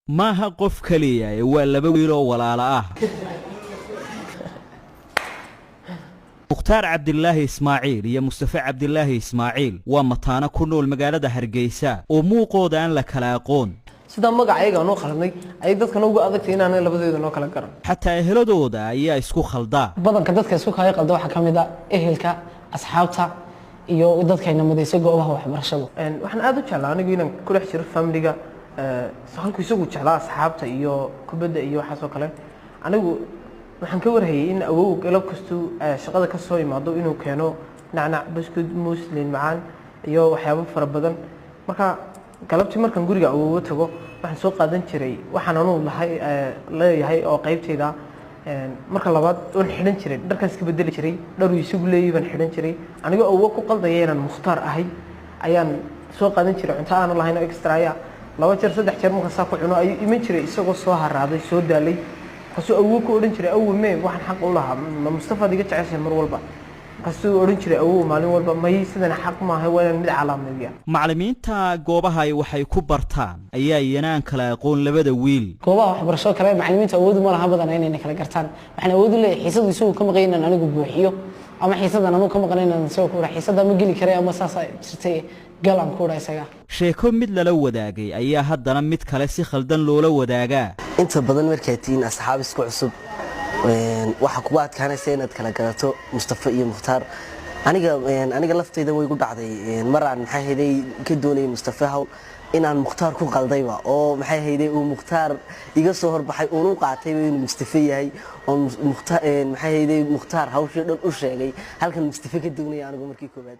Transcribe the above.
maaha qof kaliya waa laba wiil oo walaalo ah Mukhtaar Cabdillaahi Ismaaciil iyo Mustafa Cabdillaahi Ismaaciil waa mataana ku nool magaalada Hargeysa oo muuqooda aan la kala aqoon sida magacayga noo qalanay ay dadkan ugu adagtay inaan labadeeda noo kala garan xataa eheladooda ayaa isku khalda badanka dadka isku kala qalda waxa kamid ah ehelka asxaabta iyo dadkayna mudayso goobaha waxbarashada waxaan aad u jeclaa anigu inaan ku dhex jiro family-ga halku isagu jeclaa asxaabta iyo kubadda iyo waxa soo kale anigu waxaan ka warhayay in awow galab kasto shaqada ka soo imaado inuu keeno nacnac biscuit muslim macaan iyo waxyaabo fara badan marka galabtii markaan guriga awow tago waxaan soo qaadan jiray waxaan anu leeyahay oo qaybtayda marka labaad oo xidhan jiray dharkaas ka bedeli jiray dharu isugu leeyay baan xidhan jiray aniga awow ku qaldayay inaan Mukhtaar ahay ayaan soo qaadan jiray cunto aan lahayn extra ya laba jeer saddex jeer marka saa ku cuno ay iman jiray isagoo soo haraaday soo daalay kasoo awow ku oran jiray awow mee waxaan xaq u lahaa Mustafa diga jeceshay mar walba kasoo oran jiray awow maalin walba may sidana xaq ma ahay waa mid calaamadiya macallimiinta goobaha ay waxay ku bartaan ayaa yanaan kala aqoon labada wiil goobaha waxbarasho kale macallimiinta awood ma laha badan inay kala gartaan waxaan awood u leeyahay xiisad isugu ka maqaynaan anigu buuxiyo ama xiisadan anigu ka maqaynaan soo ku xiisada ma geli karay ama saas ay jirtay galan ku dhaysaga sheeko mid lala wadaagay ayaa haddana mid kale si khaldan loola wadaagaa inta badan markay tiin asxaab isku cusub waxa kugu adkaanaysa inaad kala garato Mustafa iyo Mukhtaar aniga laftayda way ku dhacday maraan maxay hayday ka doonay Mustafa hawl inaan Mukhtaar ku qaldayba oo maxay hayday uu Mukhtaar iga soo horbaxay oo qaatay inuu Mustafa yahay oo Mukhtaar maxay hayday Mukhtaar hawsha dhan u sheegay halkan Mustafa ka doonay anigu markii koobaad